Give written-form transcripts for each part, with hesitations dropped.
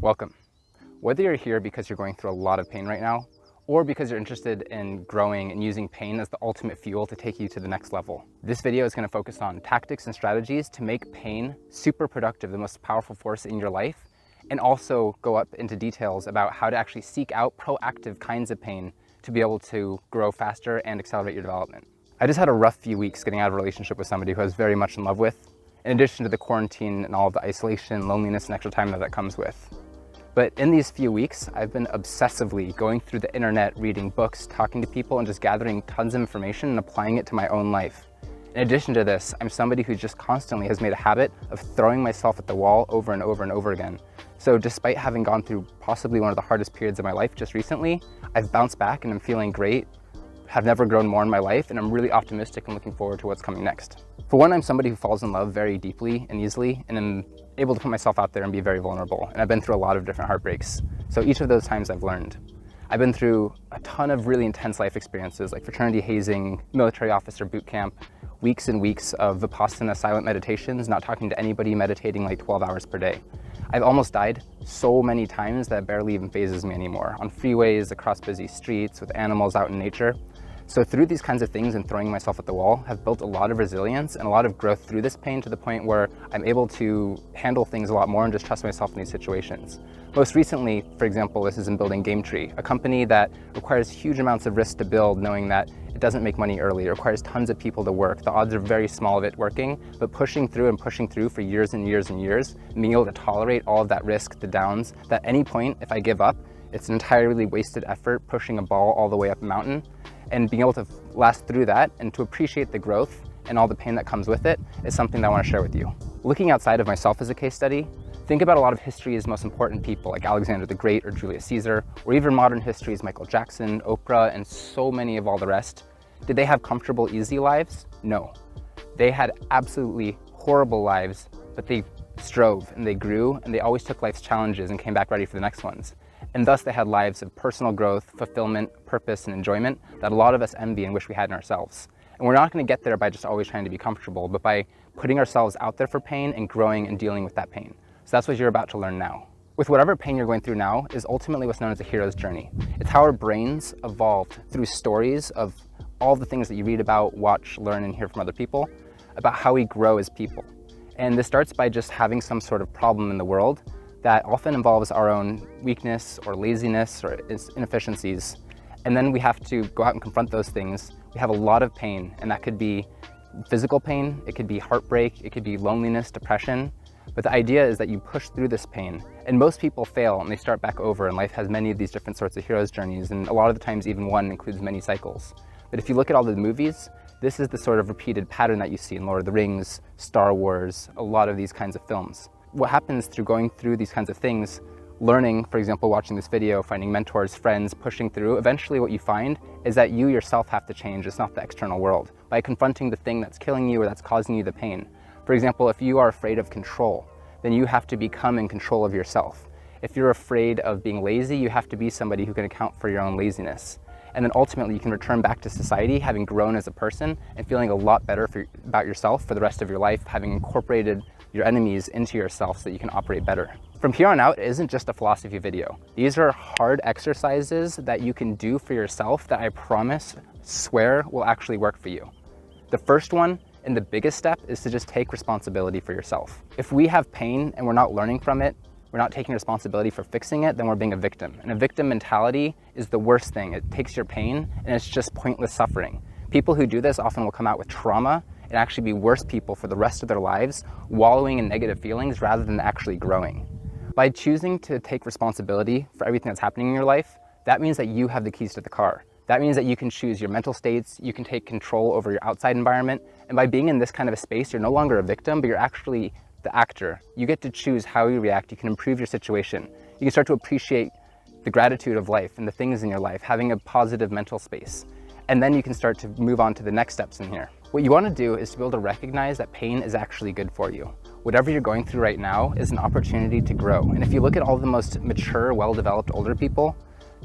Welcome. Whether you're here because you're going through a lot of pain right now, or because you're interested in growing and using pain as the ultimate fuel to take you to the next level, this video is going to focus on tactics and strategies to make pain super productive, the most powerful force in your life, and also go up into details about how to actually seek out proactive kinds of pain to be able to grow faster and accelerate your development. I just had a rough few weeks getting out of a relationship with somebody who I was very much in love with, in addition to the quarantine and all of the isolation, loneliness, and extra time that comes with. But in these few weeks, I've been obsessively going through the internet, reading books, talking to people, and just gathering tons of information and applying it to my own life. In addition to this, I'm somebody who just constantly has made a habit of throwing myself at the wall over and over and over again. So despite having gone through possibly one of the hardest periods of my life just recently, I've bounced back and I'm feeling great, have never grown more in my life, and I'm really optimistic and looking forward to what's coming next. For one, I'm somebody who falls in love very deeply and easily, and I'm able to put myself out there and be very vulnerable. And I've been through a lot of different heartbreaks. So each of those times I've learned. I've been through a ton of really intense life experiences like fraternity hazing, military officer boot camp, weeks and weeks of Vipassana silent meditations, not talking to anybody, meditating like 12 hours per day. I've almost died so many times that it barely even phases me anymore, on freeways, across busy streets, with animals out in nature. So through these kinds of things and throwing myself at the wall, I've built a lot of resilience and a lot of growth through this pain to the point where I'm able to handle things a lot more and just trust myself in these situations. Most recently, for example, this is in building GameTree, a company that requires huge amounts of risk to build, knowing that it doesn't make money early. It requires tons of people to work. The odds are very small of it working, but pushing through for years and years and years, being able to tolerate all of that risk, the downs, that at any point, if I give up, it's an entirely wasted effort pushing a ball all the way up a mountain. And being able to last through that and to appreciate the growth and all the pain that comes with it is something that I want to share with you. Looking outside of myself as a case study, think about a lot of history's most important people like Alexander the Great or Julius Caesar, or even modern history's Michael Jackson, Oprah, and so many of all the rest. Did they have comfortable, easy lives? No. They had absolutely horrible lives, but they strove and they grew and they always took life's challenges and came back ready for the next ones. And thus they had lives of personal growth, fulfillment, purpose, and enjoyment that a lot of us envy and wish we had in ourselves. And we're not going to get there by just always trying to be comfortable, but by putting ourselves out there for pain and growing and dealing with that pain. So that's what you're about to learn now. With whatever pain you're going through now is ultimately what's known as a hero's journey. It's how our brains evolved through stories of all the things that you read about, watch, learn, and hear from other people about how we grow as people. And this starts by just having some sort of problem in the world that often involves our own weakness or laziness or inefficiencies. And then we have to go out and confront those things. We have a lot of pain, and that could be physical pain, it could be heartbreak, it could be loneliness, depression. But the idea is that you push through this pain, and most people fail and they start back over, and life has many of these different sorts of hero's journeys, and a lot of the times even one includes many cycles. But if you look at all the movies, this is the sort of repeated pattern that you see in Lord of the Rings, Star Wars, a lot of these kinds of films. What happens through going through these kinds of things, learning, for example, watching this video, finding mentors, friends, pushing through, eventually what you find is that you yourself have to change. It's not the external world. By confronting the thing that's killing you or that's causing you the pain. For example, if you are afraid of control, then you have to become in control of yourself. If you're afraid of being lazy, you have to be somebody who can account for your own laziness. And then ultimately you can return back to society having grown as a person and feeling a lot better about yourself for the rest of your life, having incorporated your enemies into yourself so that you can operate better. From here on out, it isn't just a philosophy video. These are hard exercises that you can do for yourself that I promise, swear, will actually work for you. The first one and the biggest step is to just take responsibility for yourself. If we have pain and we're not learning from it, we're not taking responsibility for fixing it, then we're being a victim. And a victim mentality is the worst thing. It takes your pain and it's just pointless suffering. People who do this often will come out with trauma and actually be worse people for the rest of their lives, wallowing in negative feelings rather than actually growing. By choosing to take responsibility for everything that's happening in your life, that means that you have the keys to the car. That means that you can choose your mental states, you can take control over your outside environment, and by being in this kind of a space, you're no longer a victim, but you're actually the actor. You get to choose how you react, you can improve your situation. You can start to appreciate the gratitude of life and the things in your life, having a positive mental space. And then you can start to move on to the next steps in here. What you want to do is to be able to recognize that pain is actually good for you. Whatever you're going through right now is an opportunity to grow. And if you look at all the most mature, well-developed older people,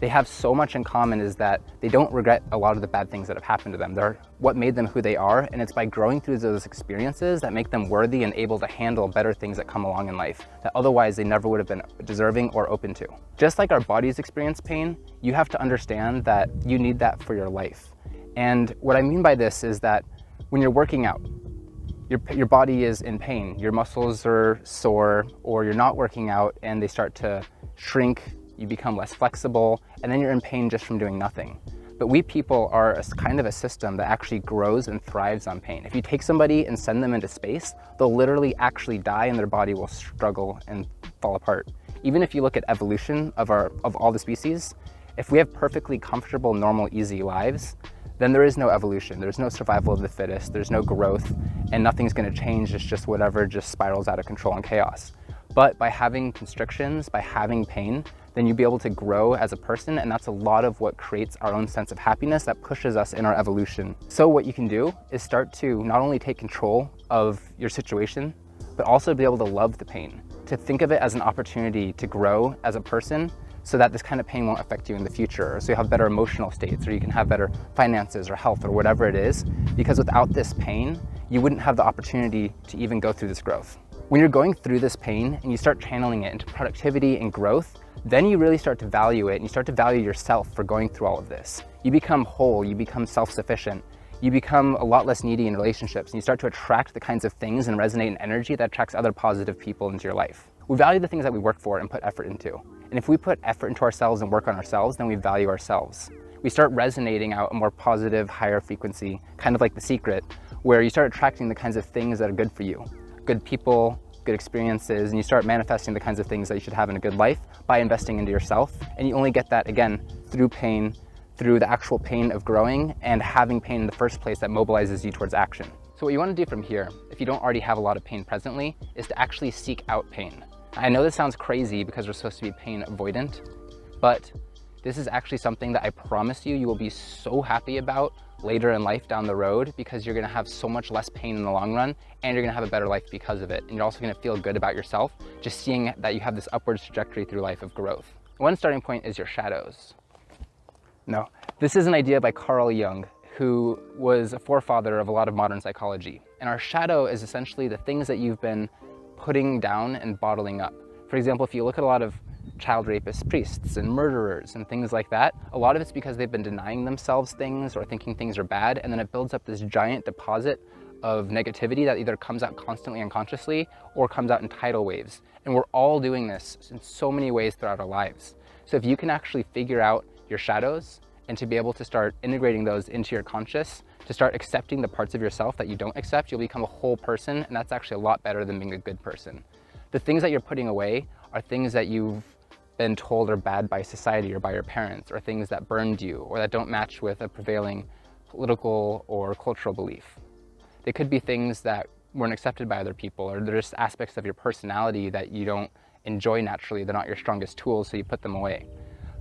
they have so much in common is that they don't regret a lot of the bad things that have happened to them. They're what made them who they are, and it's by growing through those experiences that make them worthy and able to handle better things that come along in life that otherwise they never would have been deserving or open to. Just like our bodies experience pain, you have to understand that you need that for your life. And what I mean by this is that when you're working out, your body is in pain, your muscles are sore, or you're not working out and they start to shrink, you become less flexible, and then you're in pain just from doing nothing. But we people are a kind of a system that actually grows and thrives on pain. If you take somebody and send them into space, they'll literally actually die and their body will struggle and fall apart. Even if you look at evolution of all the species, if we have perfectly comfortable, normal, easy lives, then there is no evolution. There's no survival of the fittest, there's no growth, and nothing's gonna change. It's just whatever just spirals out of control and chaos. But by having constrictions, by having pain, then you'll be able to grow as a person, and that's a lot of what creates our own sense of happiness that pushes us in our evolution. So what you can do is start to not only take control of your situation, but also be able to love the pain, to think of it as an opportunity to grow as a person so that this kind of pain won't affect you in the future, so you have better emotional states, or you can have better finances or health or whatever it is, because without this pain, you wouldn't have the opportunity to even go through this growth. When you're going through this pain and you start channeling it into productivity and growth, then you really start to value it and you start to value yourself for going through all of this. You become whole, you become self-sufficient, you become a lot less needy in relationships, and you start to attract the kinds of things and resonate in energy that attracts other positive people into your life. We value the things that we work for and put effort into. And if we put effort into ourselves and work on ourselves, then we value ourselves. We start resonating out a more positive, higher frequency, kind of like The Secret, where you start attracting the kinds of things that are good for you. Good people, good experiences, and you start manifesting the kinds of things that you should have in a good life by investing into yourself. And you only get that, again, through pain, through the actual pain of growing and having pain in the first place that mobilizes you towards action. So what you want to do from here, if you don't already have a lot of pain presently, is to actually seek out pain. I know this sounds crazy because we're supposed to be pain avoidant, but this is actually something that I promise you will be so happy about later in life down the road, because you're gonna have so much less pain in the long run, and you're gonna have a better life because of it. And you're also gonna feel good about yourself, just seeing that you have this upwards trajectory through life of growth. One starting point is your shadows. No, this is an idea by Carl Jung, who was a forefather of a lot of modern psychology. And our shadow is essentially the things that you've been putting down and bottling up. For example, if you look at a lot of child rapist priests and murderers and things like that, a lot of it's because they've been denying themselves things or thinking things are bad, and then it builds up this giant deposit of negativity that either comes out constantly unconsciously or comes out in tidal waves. And we're all doing this in so many ways throughout our lives. So if you can actually figure out your shadows and to be able to start integrating those into your conscious, to start accepting the parts of yourself that you don't accept, you'll become a whole person, and that's actually a lot better than being a good person. The things that you're putting away are things that you've been told are bad by society or by your parents, or things that burned you or that don't match with a prevailing political or cultural belief. They could be things that weren't accepted by other people, or they're just aspects of your personality that you don't enjoy naturally. They're not your strongest tools, so you put them away.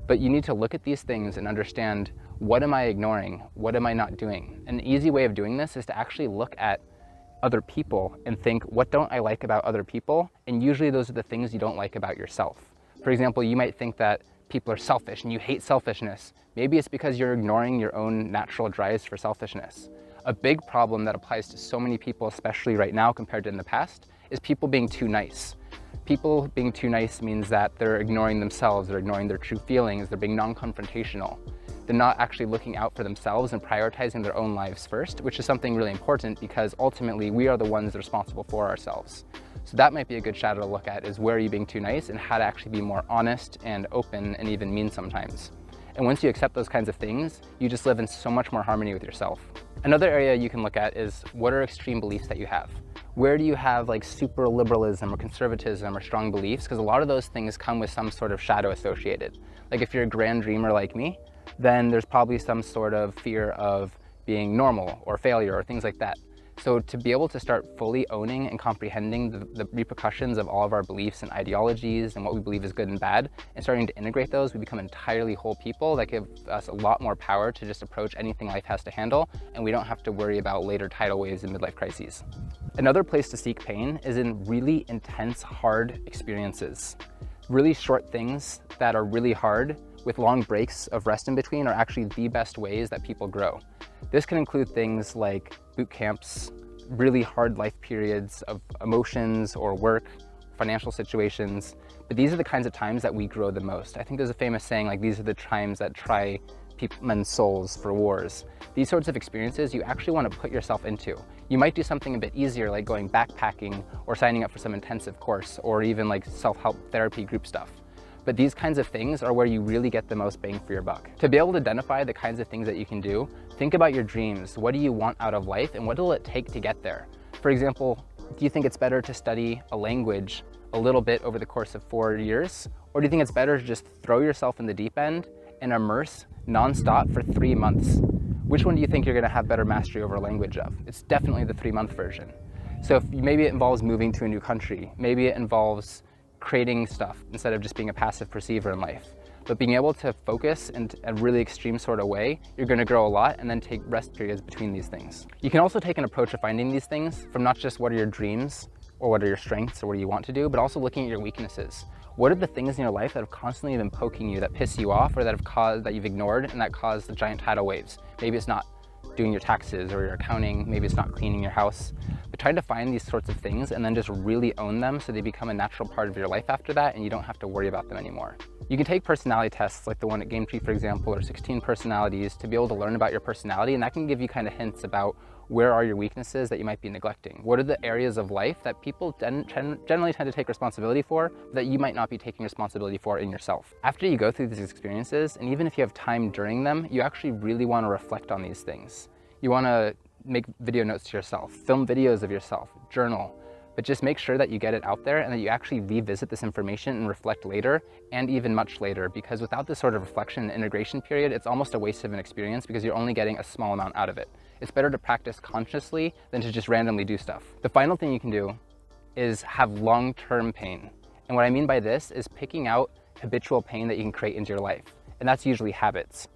But you need to look at these things and understand, what am I ignoring? What am I not doing? An easy way of doing this is to actually look at other people and think, what don't I like about other people? And usually those are the things you don't like about yourself. For example, you might think that people are selfish and you hate selfishness. Maybe it's because you're ignoring your own natural drives for selfishness. A big problem that applies to so many people, especially right now compared to in the past, is people being too nice. People being too nice means that they're ignoring themselves, they're ignoring their true feelings, they're being non-confrontational. They're not actually looking out for themselves and prioritizing their own lives first, which is something really important, because ultimately we are the ones responsible for ourselves. So that might be a good shadow to look at, is where are you being too nice and how to actually be more honest and open and even mean sometimes. And once you accept those kinds of things, you just live in so much more harmony with yourself. Another area you can look at is, what are extreme beliefs that you have? Where do you have like super liberalism or conservatism or strong beliefs? Because a lot of those things come with some sort of shadow associated. Like if you're a grand dreamer like me, then there's probably some sort of fear of being normal or failure or things like that. So to be able to start fully owning and comprehending the repercussions of all of our beliefs and ideologies and what we believe is good and bad, and starting to integrate those, we become entirely whole people that give us a lot more power to just approach anything life has to handle, and we don't have to worry about later tidal waves and midlife crises. Another place to seek pain is in really intense, hard experiences. Really short things that are really hard with long breaks of rest in between are actually the best ways that people grow. This can include things like boot camps, really hard life periods of emotions or work, financial situations, but these are the kinds of times that we grow the most. I think there's a famous saying like, these are the times that try men's souls for wars. These sorts of experiences you actually want to put yourself into. You might do something a bit easier like going backpacking or signing up for some intensive course or even like self-help therapy group stuff. But these kinds of things are where you really get the most bang for your buck. To be able to identify the kinds of things that you can do, think about your dreams. What do you want out of life and what will it take to get there? For example, do you think it's better to study a language a little bit over the course of 4 years? Or do you think it's better to just throw yourself in the deep end and immerse nonstop for 3 months? Which one do you think you're gonna have better mastery over a language of? It's definitely the 3-month version. So if maybe it involves moving to a new country, maybe it involves creating stuff instead of just being a passive perceiver in life. But being able to focus in a really extreme sort of way, you're gonna grow a lot and then take rest periods between these things. You can also take an approach of finding these things from not just what are your dreams or what are your strengths or what do you want to do, but also looking at your weaknesses. What are the things in your life that have constantly been poking you, that piss you off, or that you've ignored and that cause the giant tidal waves? Maybe it's not doing your taxes or your accounting, maybe it's not cleaning your house. But try to find these sorts of things and then just really own them so they become a natural part of your life after that and you don't have to worry about them anymore. You can take personality tests like the one at GameTree, for example, or 16 personalities to be able to learn about your personality, and that can give you kind of hints about where are your weaknesses that you might be neglecting. What are the areas of life that people generally tend to take responsibility for that you might not be taking responsibility for in yourself? After you go through these experiences, and even if you have time during them, you actually really want to reflect on these things. You want to make video notes to yourself, film videos of yourself, journal, but just make sure that you get it out there and that you actually revisit this information and reflect later and even much later, because without this sort of reflection and integration period, it's almost a waste of an experience because you're only getting a small amount out of it. It's better to practice consciously than to just randomly do stuff. The final thing you can do is have long-term pain. And what I mean by this is picking out habitual pain that you can create into your life. And that's usually habits.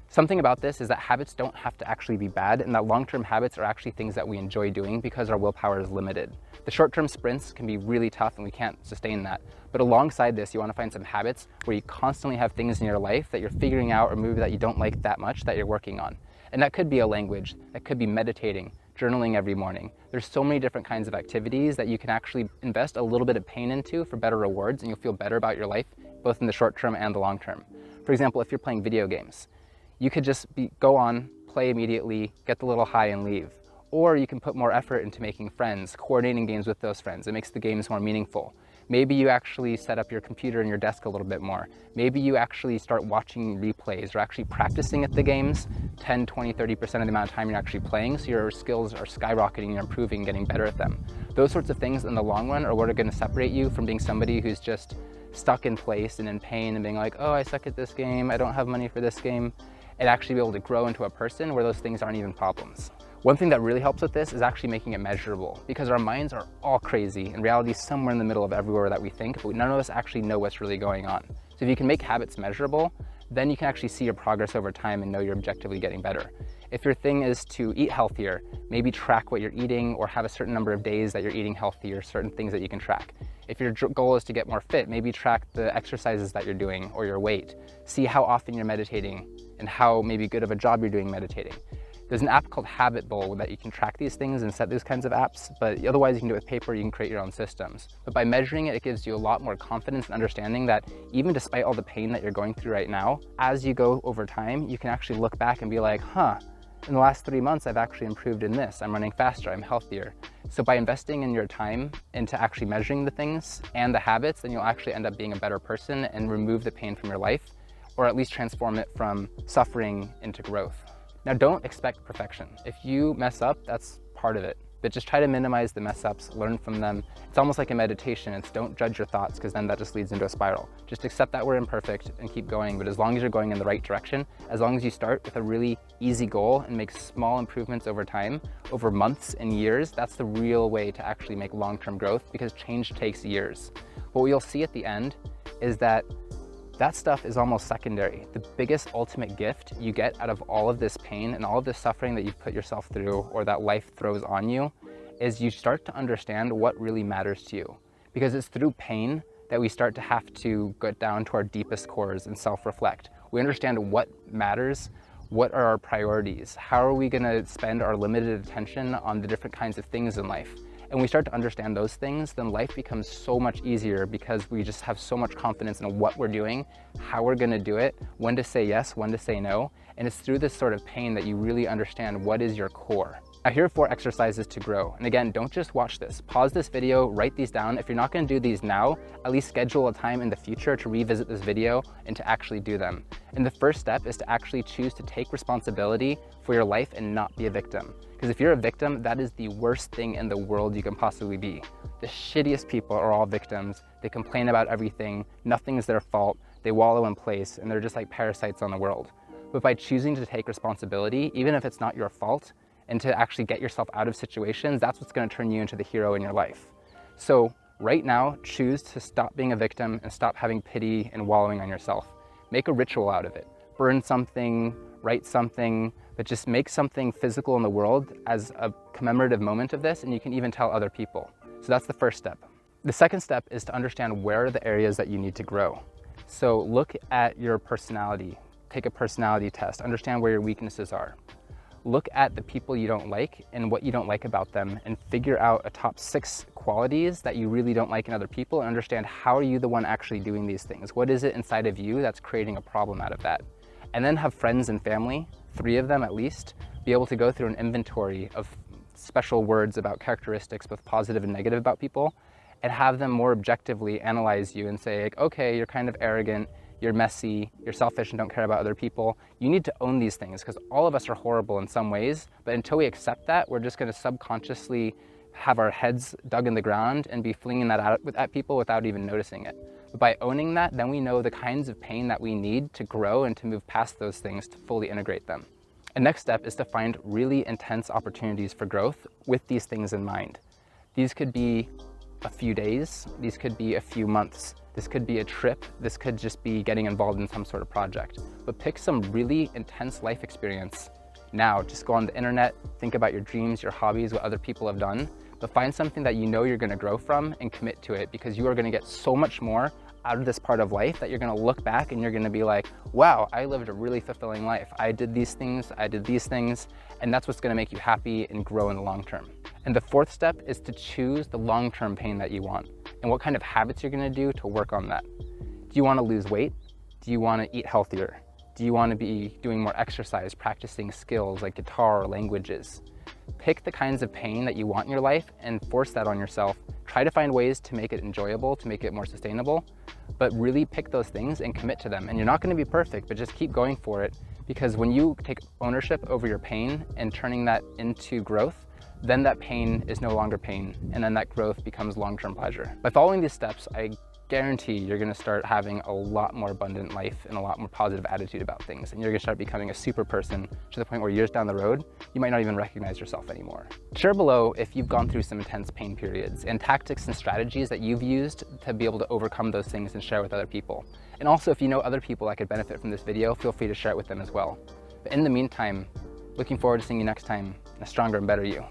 Something about this is that habits don't have to actually be bad, and that long-term habits are actually things that we enjoy doing because our willpower is limited. The short-term sprints can be really tough and we can't sustain that. But alongside this, you want to find some habits where you constantly have things in your life that you're figuring out or maybe that you don't like that much that you're working on. And that could be a language, that could be meditating, journaling every morning. There's so many different kinds of activities that you can actually invest a little bit of pain into for better rewards, and you'll feel better about your life, both in the short term and the long term. For example, if you're playing video games, you could just go on, play immediately, get the little high and leave. Or you can put more effort into making friends, coordinating games with those friends. It makes the games more meaningful. Maybe you actually set up your computer and your desk a little bit more. Maybe you actually start watching replays or actually practicing at the games 10, 20, 30% of the amount of time you're actually playing, so your skills are skyrocketing, you're improving, getting better at them. Those sorts of things in the long run are what are going to separate you from being somebody who's just stuck in place and in pain and being like, oh, I suck at this game, I don't have money for this game, and actually be able to grow into a person where those things aren't even problems. One thing that really helps with this is actually making it measurable, because our minds are all crazy and reality is somewhere in the middle of everywhere that we think, but none of us actually know what's really going on. So if you can make habits measurable, then you can actually see your progress over time and know you're objectively getting better. If your thing is to eat healthier, maybe track what you're eating or have a certain number of days that you're eating healthy or certain things that you can track. If your goal is to get more fit, maybe track the exercises that you're doing or your weight. See how often you're meditating and how maybe good of a job you're doing meditating. There's an app called Habit Bowl that you can track these things and set these kinds of apps, but otherwise you can do it with paper, you can create your own systems. But by measuring it, it gives you a lot more confidence and understanding that even despite all the pain that you're going through right now, as you go over time, you can actually look back and be like, huh, in the last 3 months, I've actually improved in this. I'm running faster, I'm healthier. So by investing in your time into actually measuring the things and the habits, then you'll actually end up being a better person and remove the pain from your life, or at least transform it from suffering into growth. Now, don't expect perfection. If you mess up, that's part of it. But just try to minimize the mess ups, learn from them. It's almost like a meditation. It's don't judge your thoughts, because then that just leads into a spiral. Just accept that we're imperfect and keep going. But as long as you're going in the right direction, as long as you start with a really easy goal and make small improvements over time, over months and years, that's the real way to actually make long-term growth, because change takes years. What you'll see at the end is that stuff is almost secondary. The biggest ultimate gift you get out of all of this pain and all of this suffering that you've put yourself through or that life throws on you is you start to understand what really matters to you. Because it's through pain that we start to have to get down to our deepest cores and self-reflect. We understand what matters, what are our priorities, how are we gonna spend our limited attention on the different kinds of things in life. And we start to understand those things, then life becomes so much easier because we just have so much confidence in what we're doing, how we're gonna do it, when to say yes, when to say no. And it's through this sort of pain that you really understand what is your core. Now, here are 4 exercises to grow. And again, don't just watch this. Pause this video, write these down. If you're not gonna do these now, at least schedule a time in the future to revisit this video and to actually do them. And the first step is to actually choose to take responsibility for your life and not be a victim. Because if you're a victim, that is the worst thing in the world you can possibly be. The shittiest people are all victims. They complain about everything, nothing's their fault, they wallow in place, and they're just like parasites on the world. But by choosing to take responsibility, even if it's not your fault, and to actually get yourself out of situations, that's what's gonna turn you into the hero in your life. So right now, choose to stop being a victim and stop having pity and wallowing on yourself. Make a ritual out of it. Burn something, write something, but just make something physical in the world as a commemorative moment of this, and you can even tell other people. So that's the first step. The second step is to understand where are the areas that you need to grow. So look at your personality, take a personality test, understand where your weaknesses are. Look at the people you don't like and what you don't like about them, and figure out a top 6 qualities that you really don't like in other people, and understand how are you the one actually doing these things? What is it inside of you that's creating a problem out of that? And then have friends and family, 3 of them at least, be able to go through an inventory of special words about characteristics, both positive and negative about people, and have them more objectively analyze you and say, like, okay, you're kind of arrogant, you're messy, you're selfish and don't care about other people. You need to own these things because all of us are horrible in some ways, but until we accept that, we're just gonna subconsciously have our heads dug in the ground and be flinging that out at people without even noticing it. But by owning that, then we know the kinds of pain that we need to grow and to move past those things to fully integrate them. And next step is to find really intense opportunities for growth with these things in mind. These could be a few days, these could be a few months, this could be a trip, this could just be getting involved in some sort of project. But pick some really intense life experience now. Just go on the internet, think about your dreams, your hobbies, what other people have done, but find something that you know you're gonna grow from and commit to it, because you are gonna get so much more out of this part of life that you're gonna look back and you're gonna be like, wow, I lived a really fulfilling life. I did these things, I did these things, and that's what's gonna make you happy and grow in the long term. And the 4th step is to choose the long-term pain that you want and what kind of habits you're gonna do to work on that. Do you wanna lose weight? Do you wanna eat healthier? Do you wanna be doing more exercise, practicing skills like guitar or languages? Pick the kinds of pain that you want in your life and force that on yourself. Try to find ways to make it enjoyable, to make it more sustainable, but really pick those things and commit to them. And you're not gonna be perfect, but just keep going for it, because when you take ownership over your pain and turning that into growth, then that pain is no longer pain, and then that growth becomes long-term pleasure. By following these steps, I guarantee you're gonna start having a lot more abundant life and a lot more positive attitude about things, and you're gonna start becoming a super person to the point where years down the road, you might not even recognize yourself anymore. Share below if you've gone through some intense pain periods and tactics and strategies that you've used to be able to overcome those things and share with other people. And also, if you know other people that could benefit from this video, feel free to share it with them as well. But in the meantime, looking forward to seeing you next time, a stronger and better you.